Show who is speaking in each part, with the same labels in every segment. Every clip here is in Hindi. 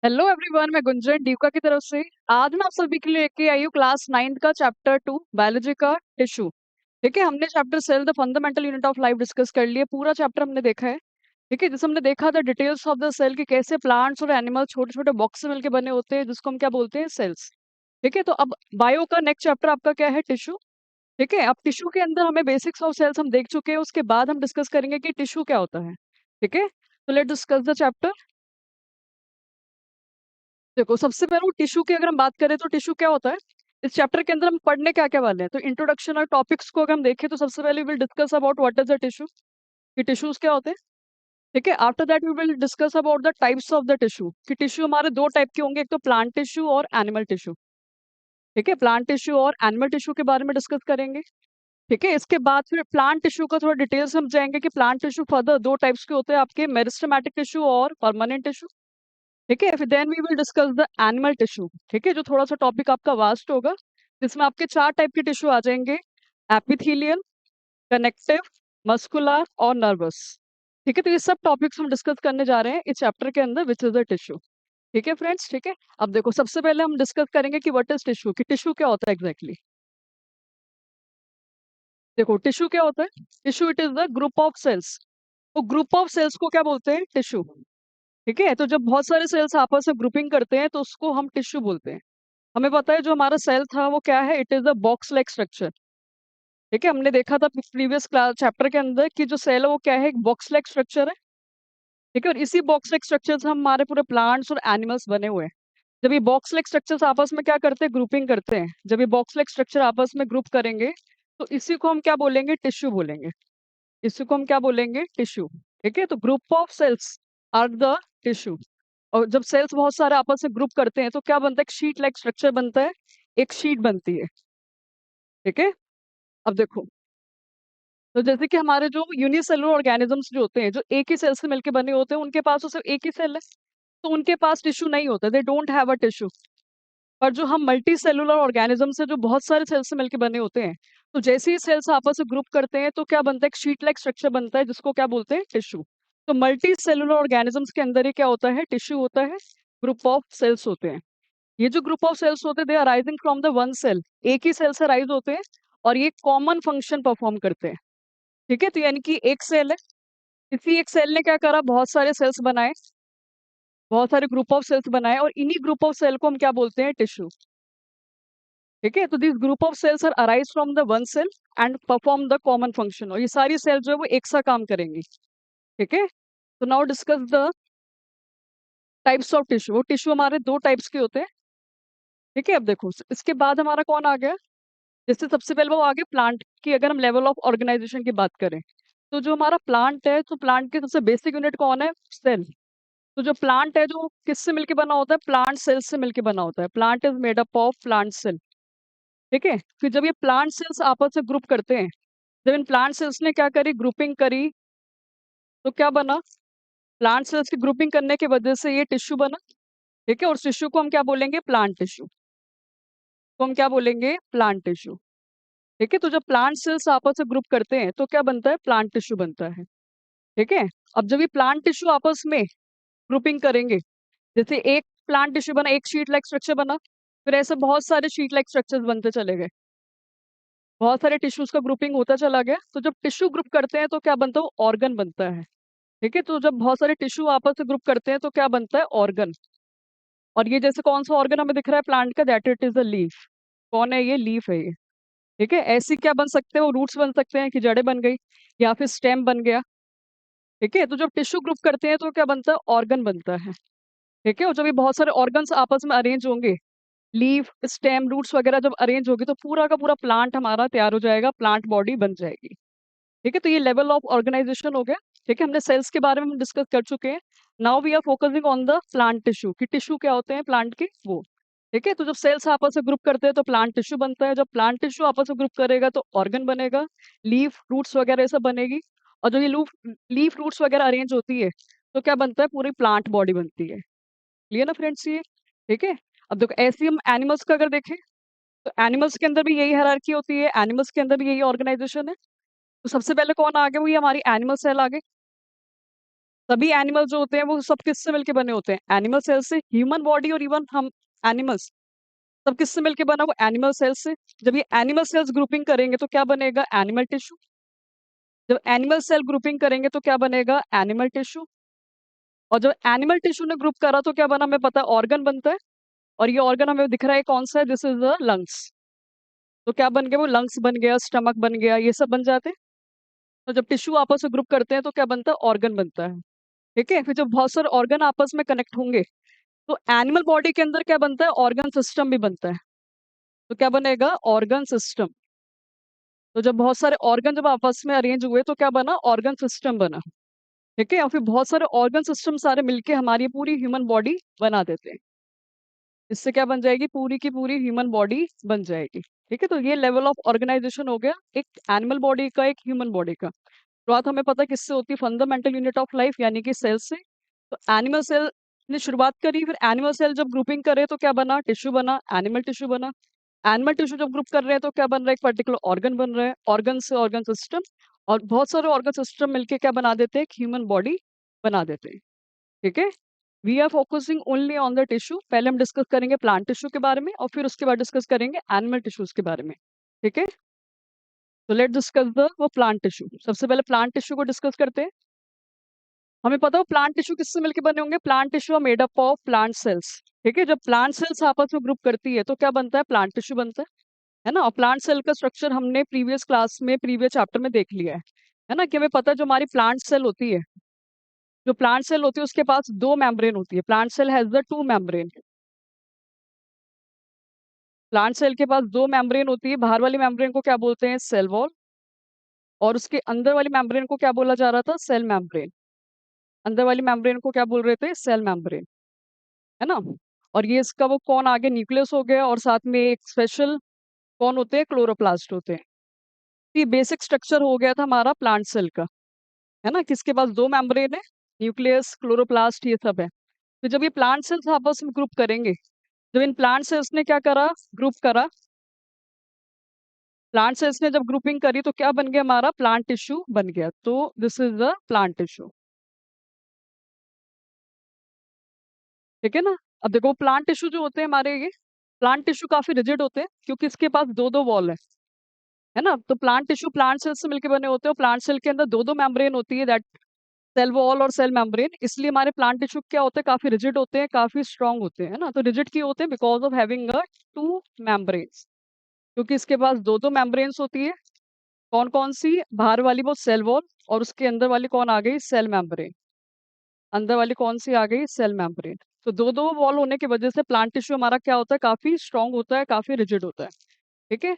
Speaker 1: हेलो एवरीवन, मैं गुंजन डीका की तरफ से। आज मैं आप सभी के लिए लेके आई हूँ क्लास 9 का चैप्टर 2 बायोलॉजी का टिश्यू। ठीक है, हमने chapter cell the fundamental unit of life discuss कर लिया। पूरा चैप्टर हमने देखा है। ठीक है, जिसमें हमने देखा था डिटेल्स ऑफ द सेल कि कैसे प्लांट्स और एनिमल छोटे छोटे बॉक्स से मिलकर बने होते हैं, जिसको हम क्या बोलते हैं, सेल्स। ठीक है, तो अब बायो का नेक्स्ट चैप्टर आपका क्या है, टिश्यू। ठीक है, अब टिश्यू के अंदर हमें बेसिक्स ऑफ सेल्स हम देख चुके हैं। उसके बाद हम डिस्कस करेंगे कि टिश्यू क्या होता है। ठीक है, तो लेट डिस्कस द चैप्टर। देखो, सबसे पहले टिश्यू की अगर हम बात करें तो टिश्यू क्या होता है। इस चैप्टर के अंदर हम पढ़ने क्या क्या वाले हैं, तो इंट्रोडक्शन और टॉपिक्स को अगर हम देखें तो सबसे पहले will discuss about what is the tissue, कि टिश्यूज क्या होते हैं। ठीक है, after that we will discuss about the types of the tissue, कि टिश्यू हमारे दो टाइप के होंगे, एक तो प्लांट टिश्यू और एनिमल टिश्यू। ठीक है, प्लांट टिश्यू और एनिमल टिश्यू के बारे में डिस्कस करेंगे। ठीक है, इसके बाद फिर प्लांट टिश्यू का थोड़ा डिटेल समझाएंगे कि प्लांट टिश्यू फर्दर दो टाइप्स के होते हैं आपके, मेरिस्टेमेटिक टिश्यू और परमानेंट टिश्यू। ठीक है, फिर then we will discuss the animal tissue. ठीक है, जो थोड़ा सा टॉपिक आपका वास्ट होगा, जिसमें आपके चार टाइप के टिश्यू आ जाएंगे, एपिथेलियल, कनेक्टिव, मस्कुलर और नर्वस। ठीक है, तो ये सब टॉपिक्स हम डिस्कस करने जा रहे हैं इस चैप्टर के अंदर, विच इज द टिश्यू। ठीक है फ्रेंड्स, ठीक है। अब देखो, सबसे पहले हम डिस्कस करेंगे कि व्हाट इज टिश्यू, कि टिश्यू क्या होता है एग्जैक्टली। देखो, टिश्यू क्या होता है। Tissue it is the group of cells. वो ग्रुप ऑफ सेल्स को क्या बोलते हैं, टिश्यू। ठीक है, तो जब बहुत सारे सेल्स आपस में ग्रुपिंग करते हैं तो उसको हम टिश्यू बोलते हैं। हमें पता है जो हमारा सेल था वो क्या है, it is the box like structure. ठीक है, हमने देखा था प्रीवियस क्लास चैप्टर के अंदर कि जो सेल है वो क्या है, एक बॉक्स लाइक स्ट्रक्चर है। ठीक है, और इसी बॉक्स लाइक स्ट्रक्चर से हमारे पूरे प्लांट्स और एनिमल्स बने हुए हैं। जब ये बॉक्स लाइक स्ट्रक्चर्स आपस में क्या करते हैं, ग्रुपिंग करते हैं, जब ये बॉक्स लाइक स्ट्रक्चर आपस में ग्रुप करेंगे तो इसी को हम क्या बोलेंगे, टिश्यू बोलेंगे। इसी को हम क्या बोलेंगे, टिश्यू। ठीक है, तो group of cells are the tissue. और जब सेल्स बहुत सारे आपस में ग्रुप करते हैं तो क्या बनता है, एक शीट लाइक स्ट्रक्चर बनता है, एक शीट बनती है। ठीक है, अब देखो, तो जैसे कि हमारे जो यूनिसेलुलर ऑर्गेनिजम्स जो होते हैं, जो एक ही सेल से मिलकर बने होते हैं, उनके पास तो सिर्फ एक ही सेल है, तो उनके पास टिश्यू नहीं होता, they don't have a tissue. पर जो हम मल्टी सेलुलर ऑर्गेनिजम्स है, जो बहुत सारे सेल से मिलकर बने होते हैं, तो जैसे ही सेल्स आपस में ग्रुप करते हैं तो क्या बनता है, एक शीट लाइक स्ट्रक्चर बनता है, जिसको क्या बोलते हैं, टिश्यू। तो मल्टी सेलुलर ऑर्गेनिजम्स के अंदर ही क्या होता है, टिश्यू होता है, ग्रुप ऑफ सेल्स होते हैं। ये जो ग्रुप ऑफ सेल्स होते हैं, they arising from the one cell, एक ही सेल से अराइज होते हैं, और ये कॉमन फंक्शन परफॉर्म करते हैं। ठीक है, तो यानी कि एक सेल है, इसी एक सेल ने क्या करा, बहुत सारे सेल्स बनाए, बहुत सारे ग्रुप ऑफ सेल्स बनाए, और इन्हीं ग्रुप ऑफ सेल को हम क्या बोलते हैं, टिश्यू। ठीक है, तो this group of cells are arise from the one cell and perform the common function, और ये सारी सेल जो है वो एक सा काम करेंगी। ठीक है, तो now discuss the types of tissue. वो टिश्यू हमारे दो टाइप्स के होते हैं। ठीक है, अब देखो, इसके बाद हमारा कौन आ गया, जैसे सबसे पहले वो आगे प्लांट की, अगर हम लेवल ऑफ ऑर्गेनाइजेशन की बात करें, तो जो हमारा प्लांट है, तो प्लांट की सबसे बेसिक यूनिट कौन है, सेल। तो जो प्लांट है, जो किससे मिलके बना होता है, प्लांट सेल से मिलके बना होता है। Plant is made up of plant cell. ठीक है, फिर जब ये प्लांट सेल्स आपस में ग्रुप करते हैं, जब इन प्लांट सेल्स ने क्या करी, ग्रुपिंग करी, तो क्या बना, प्लांट सेल्स की ग्रुपिंग करने की वजह से ये टिश्यू बना। ठीक है, और टिश्यू को हम क्या बोलेंगे, प्लांट टिश्यू। तो हम क्या बोलेंगे, प्लांट टिश्यू। ठीक है, तो जब प्लांट सेल्स आपस में ग्रुप करते हैं तो क्या बनता है, प्लांट टिश्यू बनता है। ठीक है, अब जब ये प्लांट टिश्यू आपस में ग्रुपिंग करेंगे, जैसे एक प्लांट टिश्यू बना, एक शीट लाइक स्ट्रक्चर बना, फिर ऐसे बहुत सारे शीट लाइक स्ट्रक्चर्स बनते चले गए, बहुत सारे टिश्यूज का ग्रुपिंग होता चला गया, तो जब टिश्यू ग्रुप करते हैं तो क्या बनता है, ऑर्गन बनता है। ठीक है, तो जब बहुत सारे टिश्यू आपस में ग्रुप करते हैं तो क्या बनता है, ऑर्गन। और ये जैसे कौन सा ऑर्गन हमें दिख रहा है प्लांट का, that it is a leaf. कौन है ये, लीफ है ये। ठीक है, ऐसी क्या बन सकते हैं, वो रूट्स बन सकते हैं, कि जड़ें बन गई, या फिर स्टेम बन गया। ठीक है, तो जब टिश्यू ग्रुप करते हैं तो क्या बनता है, ऑर्गन बनता है। ठीक है, और जब ये बहुत सारे ऑर्गन्स आपस में अरेंज होंगे, लीफ, स्टेम, रूट्स वगैरह जब अरेंज होगी, तो पूरा का पूरा प्लांट हमारा तैयार हो जाएगा, प्लांट बॉडी बन जाएगी। ठीक है, तो ये लेवल ऑफ ऑर्गेनाइजेशन हो गया। ठीक है, हमने सेल्स के बारे में डिस्कस कर चुके हैं। Now we are focusing on the plant tissue, कि टिश्यू क्या होते हैं प्लांट के, वो। ठीक है, तो जब सेल्स आपस में ग्रुप करते हैं तो प्लांट टिश्यू बनता है, जब प्लांट टिश्यू आपस में ग्रुप करेगा तो ऑर्गन बनेगा, लीफ, रूट्स वगैरह ये सब बनेगी, और जो ये लीफ, रूट्स वगैरह अरेंज होती है तो क्या बनता है, पूरी प्लांट बॉडी बनती है। क्लियर ना फ्रेंड्स ये। ठीक है, अब देखो, ऐसे ही हम एनिमल्स का अगर देखें, तो एनिमल्स के अंदर भी यही हायरार्की होती है, एनिमल्स के अंदर भी यही ऑर्गेनाइजेशन है। तो सबसे पहले कौन आ गया, वो ये हमारी एनिमल सेल आ गई। सभी एनिमल जो होते हैं वो सब किससे मिलके बने होते हैं? एनिमल सेल से। ह्यूमन बॉडी और इवन हम एनिमल्स सब किससे मिलके बना? वो एनिमल सेल से। जब ये एनिमल सेल्स ग्रुपिंग करेंगे तो क्या बनेगा? Animal tissue. जब एनिमल सेल ग्रुपिंग करेंगे तो क्या बनेगा? Animal tissue. और जब एनिमल टिश्यू ने ग्रुप करा तो क्या बना? हमें पता है ऑर्गन बनता है। और ये ऑर्गन हमें दिख रहा है कौन सा है? This is the lungs. तो क्या बन गया? वो लंग्स बन गया, स्टमक बन गया, ये सब बन जाते हैं। तो जब टिश्यू आपस में ग्रुप करते हैं तो क्या बनता है? ऑर्गन बनता है। ठीक है। फिर जब बहुत सारे ऑर्गन आपस में कनेक्ट होंगे तो एनिमल बॉडी के अंदर क्या बनता है? ऑर्गन सिस्टम भी बनता है। तो क्या बनेगा? Organ system. तो जब बहुत सारे ऑर्गन जब आपस में अरेंज हुए तो क्या बना? ऑर्गन सिस्टम बना। ठीक है। और फिर बहुत सारे ऑर्गन सिस्टम सारे मिलके हमारी पूरी ह्यूमन बॉडी बना देते हैं। इससे क्या बन जाएगी? पूरी की पूरी ह्यूमन बॉडी बन जाएगी। ठीक है। तो ये लेवल ऑफ ऑर्गेनाइजेशन हो गया एक एनिमल बॉडी का, एक ह्यूमन बॉडी का। शुरुआत हमें पता है किससे होती है? फंडामेंटल यूनिट ऑफ लाइफ यानी कि सेल से। तो एनिमल सेल ने शुरुआत करी, फिर एनिमल सेल जब ग्रुपिंग करे तो क्या बना? टिश्यू बना, एनिमल टिश्यू बना। एनिमल टिश्यू जब ग्रुप कर रहे हैं तो क्या बन रहा है? एक पर्टिकुलर ऑर्गन बन रहा है, ऑर्गन से ऑर्गन सिस्टम। और बहुत सारे ऑर्गन सिस्टम मिलके क्या बना देते हैं? एक ह्यूमन बॉडी बना देते हैं। ठीक है। We are focusing only on the tissue. पहले हम डिस्कस करेंगे प्लांट टिश्यू के बारे में और फिर उसके बाद डिस्कस करेंगे एनिमल टिश्यूज के बारे में। ठीक है। तो लेट डिस्कस द वो प्लांट टिश्यू। सबसे पहले प्लांट टिश्यू को डिस्कस करते हैं। हमें पता हो प्लांट टिश्यू किससे मिलकर बने होंगे? Plant tissue are made up of plant cells. ठीक है। जब प्लांट सेल्स आपस में ग्रुप करती है तो क्या बनता है? प्लांट टिश्यू बनता है ना। और प्लांट सेल का स्ट्रक्चर हमने प्रीवियस क्लास में, प्रीवियस चैप्टर में देख लिया है ना, कि हमें पता है जो हमारी प्लांट सेल होती है, जो प्लांट सेल होती है उसके पास दो मेम्ब्रेन होती है। Plant cell has the two membrane. Plant cell के पास दो मेम्ब्रेन होती है। बाहर वाली मेम्ब्रेन को क्या बोलते हैं? Cell wall. और उसके अंदर वाली मेम्ब्रेन को क्या बोला जा रहा था? Cell membrane. अंदर वाली मेम्ब्रेन को क्या बोल रहे थे? Cell membrane. है ना। और ये इसका वो कौन आगे न्यूक्लियस हो गया, और साथ में एक स्पेशल कौन होते हैं? क्लोरोप्लास्ट होते हैं। ये बेसिक स्ट्रक्चर हो गया था हमारा प्लांट सेल का। है ना। किसके पास दो मेम्ब्रेन है? न्यूक्लियस, क्लोरोप्लास्ट, ये सब है। तो जब ये प्लांट सेल्स आपस में ग्रुप करेंगे, जब इन प्लांट सेल्स ने क्या करा? ग्रुप करा। प्लांट सेल्स ने जब ग्रुपिंग करी तो क्या बन गया? हमारा प्लांट टिश्यू बन गया। तो this is the plant tissue. ठीक है ना। अब देखो प्लांट टिश्यू जो होते हैं हमारे, ये प्लांट टिश्यू काफी रिजिड होते हैं क्योंकि इसके पास दो दो वॉल है ना। तो प्लांट टिश्यू प्लांट सेल से मिलकर बने होते हैं, और प्लांट सेल के अंदर दो दो मेम्ब्रेन होती है, दैट सेल वॉल और सेल मेम्ब्रेन। इसलिए हमारे प्लांट टिश्यू क्या होते हैं? काफी रिजिड होते हैं, काफी स्ट्रांग होते हैं। है ना। तो रिजिड क्यों होते हैं? Because of having a to membranes. क्योंकि इसके पास दो दो मेम्ब्रेन्स होती है। कौन कौन सी? बाहर वाली वो सेल वॉल, और उसके अंदर वाली कौन आ गई? Cell membrane. अंदर वाली कौन सी आ गई? Cell membrane. तो दो दो वॉल होने की वजह से प्लांट टिश्यू हमारा क्या होता है? काफी स्ट्रांग होता है, काफी रिजिड होता है। ठीक है।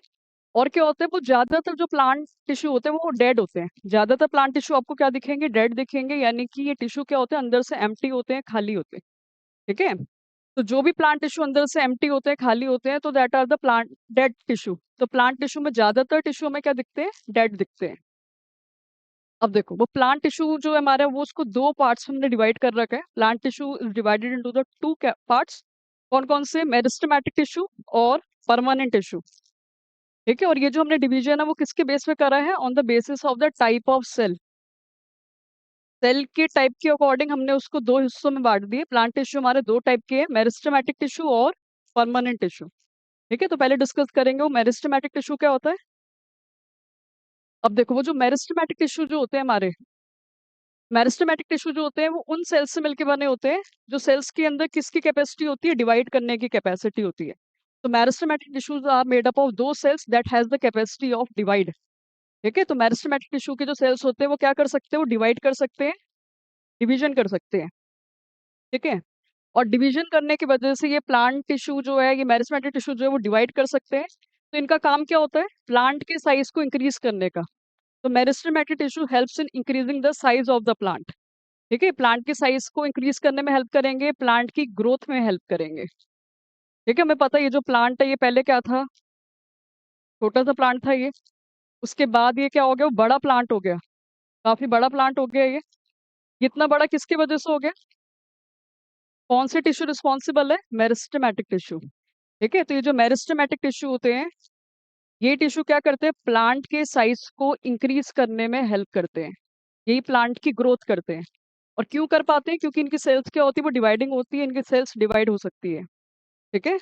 Speaker 1: और क्या होता है? वो ज्यादातर जो प्लांट टिश्यू होते हैं वो डेड होते हैं। ज्यादातर प्लांट टिश्यू आपको क्या दिखेंगे? डेड दिखेंगे। यानी कि ये टिश्यू क्या होते हैं? अंदर से एम्प्टी होते हैं, खाली होते हैं। ठीक है। तो जो भी प्लांट टिश्यू अंदर से एम्प्टी होते हैं, खाली होते हैं, तो that are the plant dead tissue. तो प्लांट टिश्यू में ज्यादातर टिश्यू में क्या दिखते हैं? डेड दिखते हैं। अब देखो वो प्लांट टिश्यू जो है हमारा, वो उसको दो पार्ट्स में हमने डिवाइड कर रखा है। Plant tissue is divided into the two parts. कौन कौन से? मेरिस्टेमेटिक टिश्यू और परमानेंट टिश्यू। ठीक है। और ये जो हमने डिवीजन है वो किसके बेस पे करा है? On the basis of the type of cell. Cell के टाइप के अकॉर्डिंग हमने उसको दो हिस्सों में बांट दिए। प्लांट टिश्यू हमारे दो टाइप के हैं, मेरिस्टेमेटिक टिश्यू और परमानेंट टिश्यू। ठीक है। तो पहले डिस्कस करेंगे वो मेरिस्टेमेटिक टिश्यू क्या होता है। अब देखो वो जो मेरिस्टेमेटिक टिश्यू जो होते हैं हमारे, मेरिस्टेमेटिक टिश्यू जो होते हैं वो उन सेल्स से मिलकर बने होते हैं जो सेल्स के अंदर किसकी कैपेसिटी होती है? डिवाइड करने की कैपेसिटी होती है। तो meristematic tissues are made up of those cells that has the capacity of divide. ठीक है। तो मेरिस्टेमेटिक टिश्यू के जो सेल्स होते हैं वो क्या कर सकते हैं? वो डिवाइड कर सकते हैं, डिवीजन कर सकते हैं। ठीक है। और डिवीजन करने की वजह से ये प्लांट टिश्यू जो है, ये मेरिस्टेमेटिक टिश्यू जो है वो डिवाइड कर सकते हैं। तो इनका काम क्या होता है? प्लांट के साइज को इंक्रीज करने का। तो meristematic tissue helps in increasing the size of the plant. ठीक है। प्लांट के साइज को इंक्रीज करने में हेल्प करेंगे, प्लांट की ग्रोथ में हेल्प करेंगे। ठीक है। हमें पता है ये जो प्लांट है ये पहले क्या था? छोटा सा प्लांट था ये। उसके बाद ये क्या हो गया? वो बड़ा प्लांट हो गया, काफी बड़ा प्लांट हो गया ये। इतना बड़ा किसकी वजह से हो गया? कौन से टिश्यू रिस्पॉन्सिबल है? Meristematic tissue. ठीक है। तो ये जो मेरिस्टेमेटिक टिश्यू होते हैं, ये टिश्यू क्या करते हैं? प्लांट के साइज को इंक्रीज करने में हेल्प करते हैं। यही प्लांट की ग्रोथ करते हैं। और क्यों कर पाते हैं? क्योंकि इनकी सेल्स क्या होती है, वो डिवाइडिंग होती है, इनकी सेल्स डिवाइड हो सकती है। ठीक है,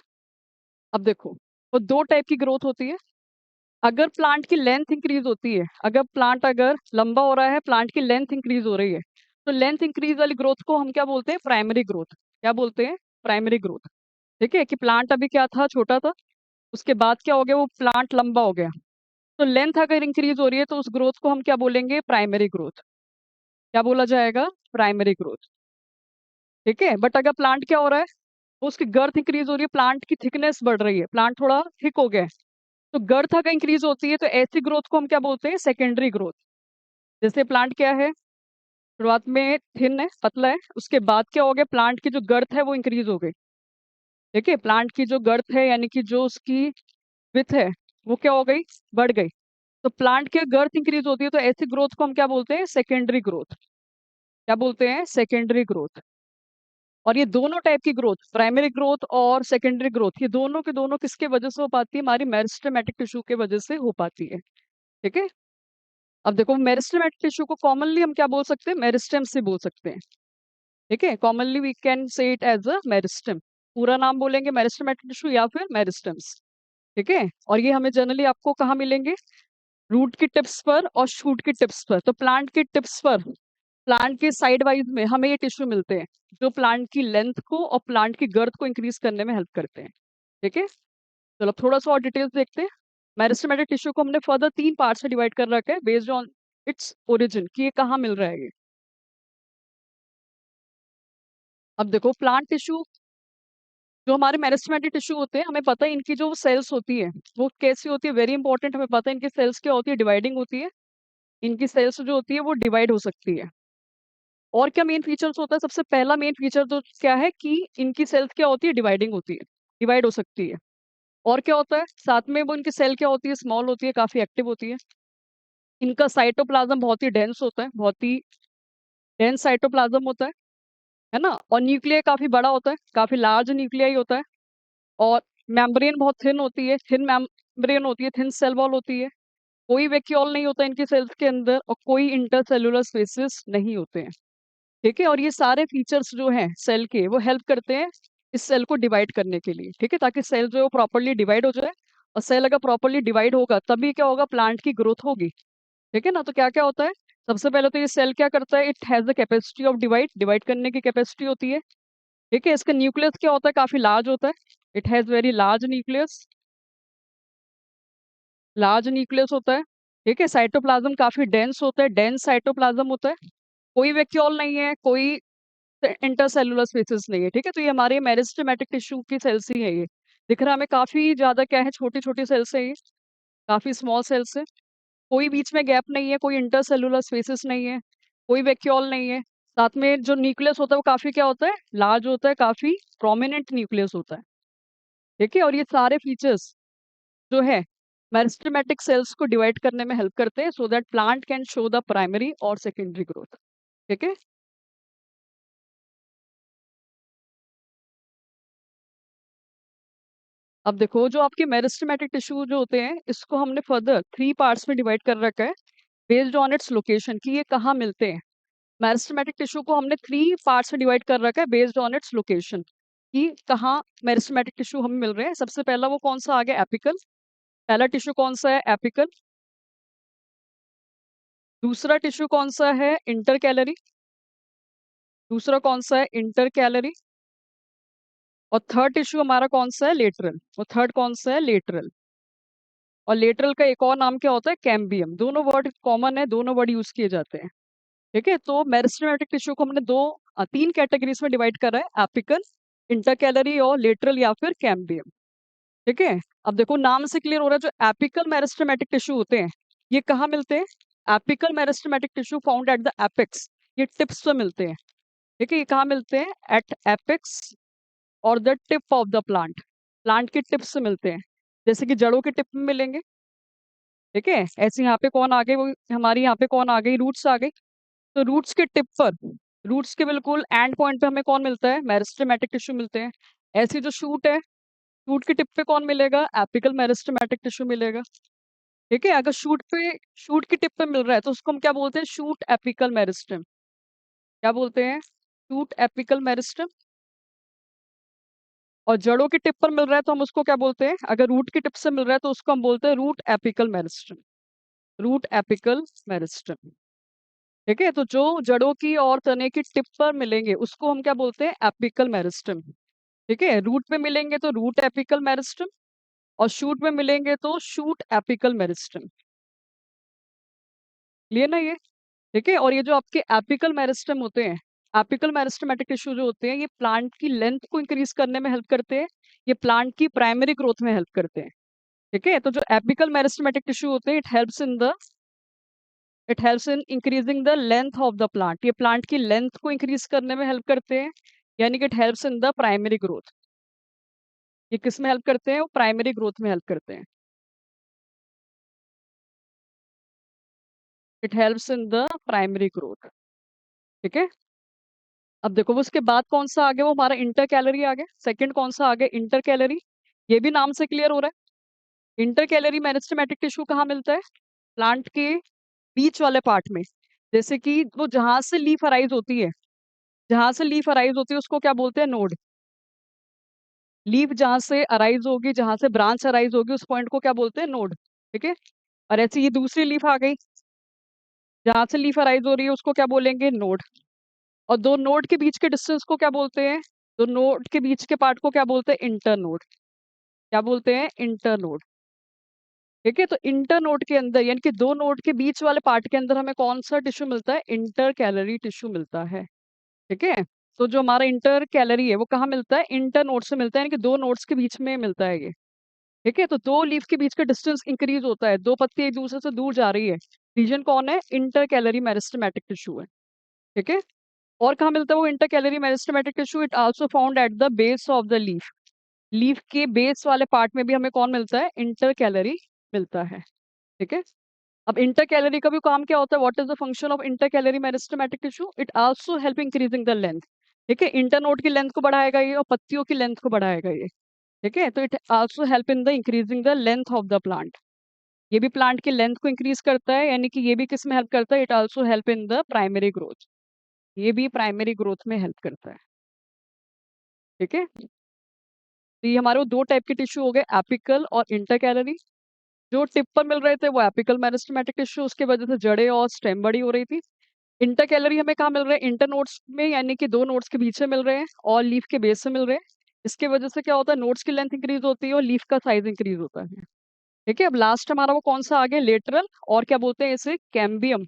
Speaker 1: अब देखो, वो दो टाइप की ग्रोथ होती है। अगर प्लांट की लेंथ इंक्रीज होती है, अगर प्लांट अगर लंबा हो रहा है, प्लांट की लेंथ इंक्रीज हो रही है, तो लेंथ इंक्रीज वाली ग्रोथ को हम क्या बोलते हैं? Primary growth. क्या बोलते हैं? Primary growth. ठीक है, कि प्लांट अभी क्या था, छोटा था, उसके बाद क्या हो गया, वो प्लांट लंबा हो गया। तो लेंथ अगर इंक्रीज हो रही है तो उस ग्रोथ को हम क्या बोलेंगे? Primary growth. क्या बोला जाएगा? Primary growth. ठीक है, बट अगर प्लांट क्या हो रहा है, उसकी गर्थ इंक्रीज हो रही है, प्लांट की थिकनेस बढ़ रही है, प्लांट थोड़ा थिक हो गया है, तो गर्थ अगर इंक्रीज होती है तो ऐसी ग्रोथ को हम क्या बोलते हैं? Secondary growth. जैसे प्लांट क्या है, शुरुआत में थिन है, पतला है, उसके बाद क्या हो गया, प्लांट की जो गर्थ है वो इंक्रीज हो गई। ठीक है, प्लांट की जो गर्थ है यानी कि जो उसकी विथ है वो क्या हो गई? बढ़ गई। तो प्लांट की गर्थ इंक्रीज होती है तो ऐसी ग्रोथ को हम क्या बोलते हैं? Secondary growth. क्या बोलते हैं? Secondary growth. और ये दोनों टाइप की ग्रोथ, प्राइमरी ग्रोथ और सेकेंडरी ग्रोथ, ये दोनों के दोनों किसके वजह से हो पाती है? हमारी मेरिस्टेमेटिक टिश्यू के वजह से हो पाती है। ठीक है, अब देखो, मेरिस्टेमेटिक टिश्यू को कॉमनली हम क्या बोल सकते हैं? मेरिस्टेम से बोल सकते हैं। ठीक है, commonly we can say it as a meristem. पूरा नाम बोलेंगे मेरिस्टेमेटिक टिश्यू या फिर मेरिस्टेम्स। ठीक है, और ये हमें जनरली आपको कहाँ मिलेंगे? रूट की टिप्स पर और शूट की टिप्स पर। तो प्लांट की टिप्स पर, प्लांट के साइड वाइज में हमें ये टिश्यू मिलते हैं, जो प्लांट की लेंथ को और प्लांट की गर्थ को इंक्रीज करने में हेल्प करते हैं। ठीक है, चलो थोड़ा सा और डिटेल्स देखते हैं। मेरिस्टेमेटिक टिश्यू को हमने फर्दर 3 पार्ट से डिवाइड कर रखा है बेस्ड ऑन इट्स ओरिजिन, कि ये कहाँ मिल रहा है ये। अब देखो, प्लांट टिश्यू, जो हमारे मेरिस्टेमेटिक टिश्यू होते हैं, हमें पता है इनकी जो सेल्स होती है वो कैसी होती है, वेरी इंपॉर्टेंट। हमें पता है इनकी सेल्स क्या होती है? डिवाइडिंग होती है। इनकी सेल्स जो होती है वो डिवाइड हो सकती है। और क्या मेन फीचर्स होता है? सबसे पहला मेन फीचर तो क्या है कि इनकी सेल्स क्या होती है? डिवाइडिंग होती है, डिवाइड हो सकती है। और क्या होता है साथ में? वो इनकी सेल क्या होती है? स्मॉल होती है, काफी एक्टिव होती है। इनका साइटोप्लाज्म बहुत ही डेंस होता है, बहुत ही डेंस साइटोप्लाज्म होता है ना। और न्यूक्लियर काफी बड़ा होता है, काफी लार्ज न्यूक्लियर होता है। और मेम्ब्रेन बहुत थिन होती है, थिन मेम्ब्रेन होती है, थिन सेल वॉल होती है। कोई वैक्यूल नहीं होता इनकी सेल्स के अंदर, और कोई इंटरसेलुलर स्पेसेस नहीं होते हैं। ठीक है, और ये सारे फीचर्स जो हैं सेल के, वो हेल्प करते हैं इस सेल को डिवाइड करने के लिए। ठीक है, ताकि सेल जो है वो प्रॉपरली डिवाइड हो जाए। और सेल अगर प्रॉपरली डिवाइड होगा तभी क्या होगा? प्लांट की ग्रोथ होगी। ठीक है ना, तो क्या क्या होता है? सबसे पहले तो ये सेल क्या करता है? It has the capacity of divide, divide करने की कैपेसिटी होती है। ठीक है, इसका न्यूक्लियस क्या होता है? काफी लार्ज होता है। It has very large nucleus, large nucleus होता है। ठीक है, साइटोप्लाज्म काफी डेंस होता है, डेंस साइटोप्लाज्म होता है। कोई वैक्यूल नहीं है, कोई इंटरसेलुलर स्पेसेस नहीं है। ठीक है, तो ये हमारे मेरिस्टेमेटिक टिश्यू की सेल्स ही है। ये दिख रहा है हमें काफी ज्यादा क्या है? छोटी छोटी सेल्स है ये, काफी स्मॉल सेल्स है। कोई बीच में गैप नहीं है, कोई इंटरसेलुलर स्पेसेस नहीं है, कोई वैक्यूल नहीं है। साथ में जो न्यूक्लियस होता है वो काफी क्या होता है? लार्ज होता है, काफी प्रोमिनेंट न्यूक्लियस होता है। ठीक है, और ये सारे फीचर्स जो है मेरिस्टेमेटिक सेल्स को डिवाइड करने में हेल्प करते हैं, so that plant can show the primary और सेकेंडरी ग्रोथ। ठीक है, अब देखो, जो आपके मेरिस्टेमेटिक टिश्यू जो होते हैं, इसको हमने फर्दर 3 पार्ट्स में डिवाइड कर रखा है बेस्ड ऑन इट्स लोकेशन, कि ये कहाँ मिलते हैं। मेरिस्टेमेटिक टिश्यू को हमने 3 पार्ट्स में डिवाइड कर रखा है बेस्ड ऑन इट्स लोकेशन, कि कहाँ मेरिस्टेमेटिक टिश्यू हमें मिल रहे हैं। सबसे पहला वो कौन सा आ गया? एपिकल। पहला टिश्यू कौन सा है? एपिकल। दूसरा टिश्यू कौन सा है? इंटरकैलरी। दूसरा कौन सा है? इंटरकैलरी। और थर्ड टिश्यू हमारा कौन सा है? लेटरल। और थर्ड कौन सा है? लेटरल। और लेटरल का एक और नाम क्या होता है? कैम्बियम। दोनों वर्ड कॉमन है, दोनों वर्ड यूज किए जाते हैं। ठीक है, तो मेरिस्टेमेटिक टिश्यू को हमने 3 कैटेगरीज में डिवाइड करा है, एपिकल, इंटरकैलरी और लेटरल या फिर कैम्बियम। ठीक है, अब देखो नाम से क्लियर हो रहा है, जो एपिकल मेरिस्टेमेटिक टिश्यू होते हैं ये कहाँ मिलते हैं? Apical meristematic tissue found at the apex, ये टिप्स पे मिलते हैं। ठीक है, ये कहाँ मिलते हैं? एट एपेक्स और the tip of the plant, plant के टिप्स से मिलते हैं। जैसे कि जड़ों के टिप में मिलेंगे। ठीक है, ऐसे यहाँ पे कौन आ गई? वो हमारी यहाँ पे कौन आ गई? रूट्स आ गई। तो रूट्स के टिप पर, रूट्स के बिल्कुल एंड पॉइंट पे हमें कौन मिलता है? मेरिस्टेमेटिक टिश्यू मिलते हैं। ऐसी जो शूट है, शूट के टिप पे कौन मिलेगा? एपिकल मेरिस्टेमेटिक टिश्यू मिलेगा। ठीक है, अगर शूट पे, शूट की टिप पे मिल रहा है तो उसको हम क्या बोलते हैं? Shoot apical meristem. क्या बोलते हैं? Shoot apical meristem. और जड़ों की टिप पर मिल रहा है तो हम उसको क्या बोलते हैं? अगर रूट की टिप से मिल रहा है तो उसको हम बोलते हैं root apical meristem. Root apical meristem. ठीक है, तो जो जड़ों की और तने की टिप पर मिलेंगे उसको हम क्या बोलते हैं? Apical meristem. ठीक है, रूट पे मिलेंगे तो रूट एपिकल मेरिस्टम, और शूट में मिलेंगे तो शूट एपिकल मेरिस्टम। क्लियर ना ये? ठीक है, और ये जो आपके एपिकल मेरिस्टम होते हैं, एपिकल मेरिस्टमेटिक टिश्यू जो होते हैं, ये प्लांट की लेंथ को इंक्रीज करने में हेल्प करते हैं। ये प्लांट की प्राइमरी ग्रोथ में हेल्प करते हैं। ठीक है, तो जो एपिकल मेरिस्टमेटिक टिश्यू होते हैं, it helps in increasing the length of the plant. ये प्लांट की लेंथ को इंक्रीज करने में हेल्प करते हैं, यानी कि it helps in the primary growth. ये किस में हेल्प करते हैं? वो प्राइमरी ग्रोथ में हेल्प करते हैं। It helps in the primary growth. ठीक है, अब देखो वो उसके बाद कौन सा आ गया? वो हमारा इंटर कैलरी आ गया। सेकंड कौन सा आ गया? Inter calorie. ये भी नाम से क्लियर हो रहा है। इंटर कैलरी मेरिस्टेमेटिक टिश्यू कहाँ मिलता है? प्लांट के बीच वाले पार्ट में। जैसे कि वो जहां से लीफ अराइज होती है, जहां से लीफ अराइज होती है उसको क्या बोलते हैं? नोड। लीफ जहां से अराइज होगी, जहां से ब्रांच अराइज होगी, उस पॉइंट को क्या बोलते हैं? नोड। ठीक है, और ऐसे ये दूसरी लीफ आ गई, जहां से लीफ अराइज हो रही है उसको क्या बोलेंगे? नोड। और दो नोड के बीच के डिस्टेंस को क्या बोलते हैं? दो नोड के बीच के पार्ट को क्या बोलते हैं? इंटरनोड। क्या बोलते हैं? इंटरनोड। ठीक है, तो इंटरनोड के अंदर यानी कि दो नोड के बीच वाले पार्ट के अंदर हमें कौन सा टिश्यू मिलता है? इंटर कैलरी टिश्यू मिलता है। ठीक है, तो जो हमारा इंटर कैलरी है वो कहाँ मिलता है? इंटर नोड से मिलता है, यानी कि दो नोड्स के बीच में मिलता है ये। ठीक है, तो दो लीफ के बीच का डिस्टेंस इंक्रीज होता है, दो पत्ती एक दूसरे से दूर जा रही है। रीजन कौन है? इंटर कैलरी मेरिस्टेमेटिक टिश्यू है। ठीक है, और कहाँ मिलता है वो inter calorie meristematic tissue? It also found at the base of the leaf. Leaf के बेस वाले पार्ट में भी हमें कौन मिलता है? इंटर कैलरी मिलता है। ठीक है, अब इंटर कैलरी का भी काम क्या होता है? What is the function of inter calorie meristematic tissue? It also help increasing the length. ठीक है, इंटरनोड की लेंथ को बढ़ाएगा ये, और पत्तियों की लेंथ को बढ़ाएगा ये। ठीक है, तो it also help in the increasing the length of the plant. ये भी प्लांट की लेंथ को इंक्रीज करता है, यानी कि ये भी किस में हेल्प करता है? It also help in the primary growth. ये भी प्राइमरी ग्रोथ में हेल्प करता है। ठीक है, तो ये हमारे वो दो टाइप के टिश्यू हो गए, एपिकल और इंटर कैलरी। जो टिप पर मिल रहे थे वो एपिकल मेरिस्टेमेटिक टिश्यू, उसके वजह से जड़ें और स्टेम बड़ी हो रही थी। इंटर कैलरी हमें कहाँ मिल रहे हैं? इंटर नोड्स में, यानी कि दो नोड्स के बीच में मिल रहे हैं और लीफ के बेस से मिल रहे हैं। इसके वजह से क्या होता है? नोड्स की लेंथ इंक्रीज होती है और लीफ का साइज इंक्रीज होता है। ठीक है, अब लास्ट हमारा वो कौन सा आ गया? लेटरल, और क्या बोलते हैं इसे? Cambium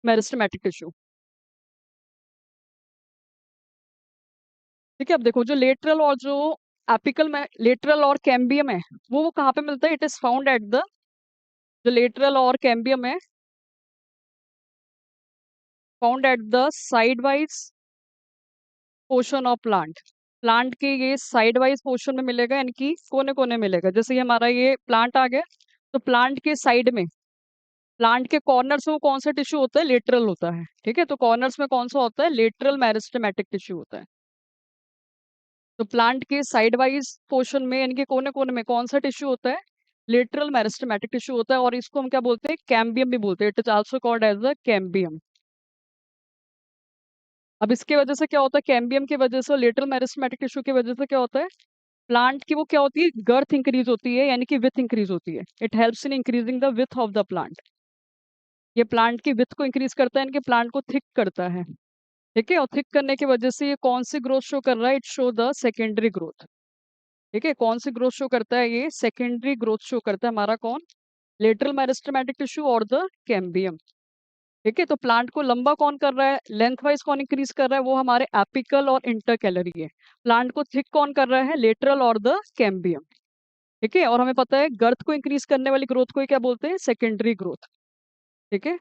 Speaker 1: meristematic tissue. ठीक है, अब देखो जो लेटरल और जो एपिकल में लेटरल और कैम्बियम है, वो कहाँ पे मिलता है? It is found at the जो लेटरल और कैम्बियम है, found at the side wise portion of plant. Plant के ये साइड वाइज पोर्शन में मिलेगा, यानी कि कोने कोने मिलेगा। जैसे ये हमारा ये प्लांट आ गया, तो प्लांट के साइड में, प्लांट के कॉर्नर्स में वो कौन सा टिश्यू होता है? लेटरल होता है। ठीक है, तो कॉर्नर्स में कौन सा होता है? लेटरल मेरिस्टेमेटिक टिश्यू होता है। तो प्लांट के साइड वाइज पोर्शन में, यानी कि कोने कोने में कौन सा टिश्यू होता है? लेटरल मेरिस्टेमेटिक टिश्यू होता है, और इसको हम क्या बोलते हैं? कैम्बियम भी बोलते हैं। It is also called as the cambium. अब इसके वजह से क्या होता है? कैम्बियम की वजह से, लेटरल मेरिस्टेमेटिक टिश्यू की वजह से क्या होता है? प्लांट की वो क्या होती है? गर्थ इंक्रीज होती है, यानी कि विथ इंक्रीज होती है। It helps in increasing the width of the plant. ये प्लांट की विथ को इंक्रीज करता है, यानी कि प्लांट को थिक करता है। ठीक है, और थिक करने की वजह से ये कौन सी ग्रोथ शो कर रहा है? It show the secondary growth. ठीक है, कौन सी ग्रोथ शो करता है? ये सेकेंडरी ग्रोथ शो करता है हमारा कौन? लेटरल मेरिस्टेमेटिक टिश्यू और द कैम्बियम। ठीक है, तो प्लांट को लंबा कौन कर रहा है? लेंथ वाइज कौन इंक्रीज कर रहा है? वो हमारे एपिकल और इंटर कैलरी है। प्लांट को थिक कौन कर रहा है? लेटरल और द कैम्बियम। ठीक है, और हमें पता है गर्थ को इंक्रीज करने वाली ग्रोथ को ही क्या बोलते हैं? Secondary growth. ठीक है,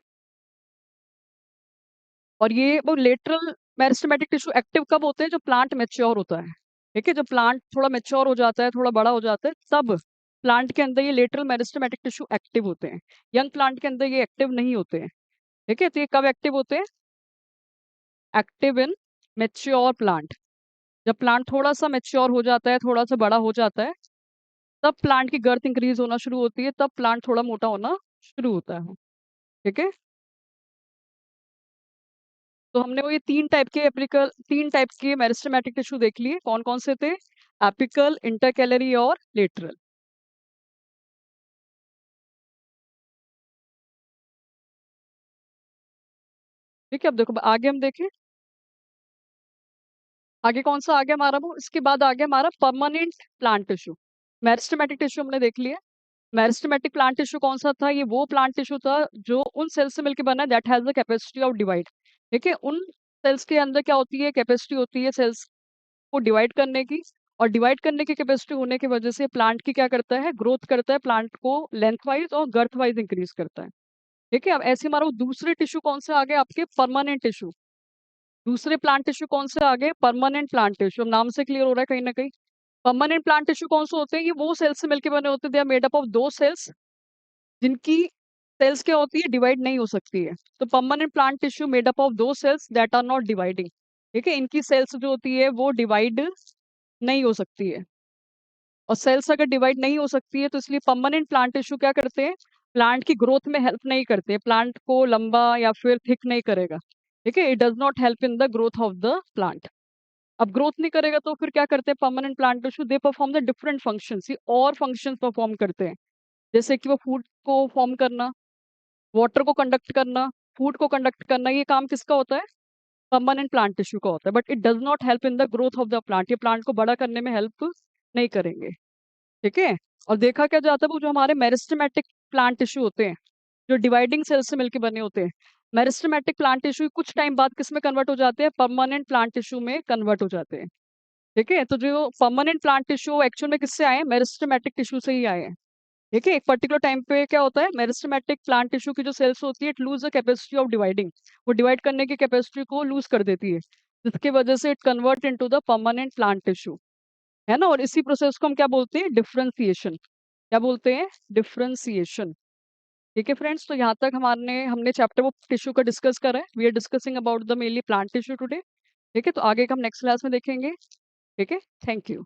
Speaker 1: और ये वो लेटरल मेरिस्टेमेटिक टिश्यू एक्टिव कब होते हैं? जो प्लांट मेच्योर होता है। ठीक है, जब प्लांट थोड़ा मेच्योर हो जाता है, थोड़ा बड़ा हो जाता है, तब प्लांट के अंदर ये लेटरल मेरिस्टेमेटिक टिश्यू एक्टिव होते हैं। यंग प्लांट के अंदर ये एक्टिव नहीं होते हैं। ठीक है, तो ये कब एक्टिव होते हैं? Active in mature plant. जब प्लांट थोड़ा सा मेच्योर हो जाता है, थोड़ा सा बड़ा हो जाता है, तब प्लांट की गर्थ इंक्रीज होना शुरू होती है, तब प्लांट थोड़ा मोटा होना शुरू होता है। ठीक है, तो हमने वो ये 3 टाइप के मेरिस्टेमेटिक टिश्यू देख लिए, कौन-कौन से थे? एपिकल, इंटरकैलरी और लेटरल। ठीक है, अब देखो आगे हम देखें, आगे कौन सा आ गया हमारा वो, इसके बाद आ गया हमारा permanent plant tissue. Meristematic tissue हमने देख लिया। मेरिस्टेमेटिक प्लांट टिश्यू कौन सा था? ये वो प्लांट टिश्यू था जो उन सेल्स से मिलकर बना है that has the capacity of divide. ठीक है, उन सेल्स के अंदर क्या होती है? कैपेसिटी होती है सेल्स को डिवाइड करने की, और डिवाइड करने की कैपेसिटी होने की वजह से प्लांट की क्या करता है? ग्रोथ करता है, प्लांट को लेंथ वाइज और गर्थ वाइज इंक्रीज करता है। ठीक है, अब ऐसे हमारा वो दूसरे टिश्यू कौन से आ गए आपके? Permanent tissue. दूसरे प्लांट टिश्यू कौन से आ गए? Permanent plant tissue. अब नाम से क्लियर हो रहा है कहीं ना कहीं। परमानेंट प्लांट टिश्यू कौन से होते हैं? ये वो सेल्स से मिलकर बने होते हैं, they are made up of those cells जिनकी सेल्स क्या होती है? डिवाइड नहीं हो सकती है। तो permanent plant tissue made up of those cells that are not dividing. ठीक है, इनकी सेल्स जो होती है वो डिवाइड नहीं हो सकती है, और सेल्स अगर डिवाइड नहीं हो सकती है तो इसलिए परमानेंट प्लांट टिश्यू क्या करते हैं? प्लांट की ग्रोथ में हेल्प नहीं करते, प्लांट को लंबा या फिर थिक नहीं करेगा। ठीक है, it does not help in the growth of the plant. अब ग्रोथ नहीं करेगा तो फिर क्या करते हैं permanent plant tissue? They perform the different functions, ये और फंक्शंस परफॉर्म करते हैं, जैसे कि वो फूड को फॉर्म करना, वाटर को कंडक्ट करना, फूड को कंडक्ट करना। ये काम किसका होता है? परमानेंट प्लांट टिश्यू का होता है, but it does not help in the growth of the plant. ये प्लांट को बड़ा करने में हेल्प नहीं करेंगे। ठीक है, और देखा क्या जाता है वो जो हमारे मेरिस्टेमेटिक प्लांट टिश्यू होते हैं जो डिवाइडिंग सेल से मिलकर बने होते हैं, मेरिस्टेमेटिक प्लांट टिश्यू कुछ टाइम बाद किस में कन्वर्ट हो जाते हैं? परमानेंट प्लांट टिश्यू में कन्वर्ट हो जाते हैं। ठीक है, तो जो परमानेंट प्लांट टिश्यू एक्चुअल में किससे आए हैं? मेरिस्टेमेटिक टिश्यू से ही आए हैं। ठीक है, एक पर्टिकुलर टाइम पे क्या होता है? मेरिस्टेमेटिक प्लांट टिश्यू की जो सेल्स होती है it lose the capacity of dividing, वो डिवाइड करने की कैपेसिटी को लूज कर देती है, जिसकी वजह से it convert into the permanent plant tissue. है ना, और इसी प्रोसेस को हम क्या बोलते हैं? डिफरेंशिएशन। क्या बोलते हैं? डिफरेंशिएशन। ठीक है फ्रेंड्स, तो यहाँ तक हमारे हमने चैप्टर वो टिश्यू का डिस्कस करा है। We are discussing about the mainly plant tissue today. ठीक है, तो आगे का हम नेक्स्ट क्लास में देखेंगे। ठीक है, थैंक यू।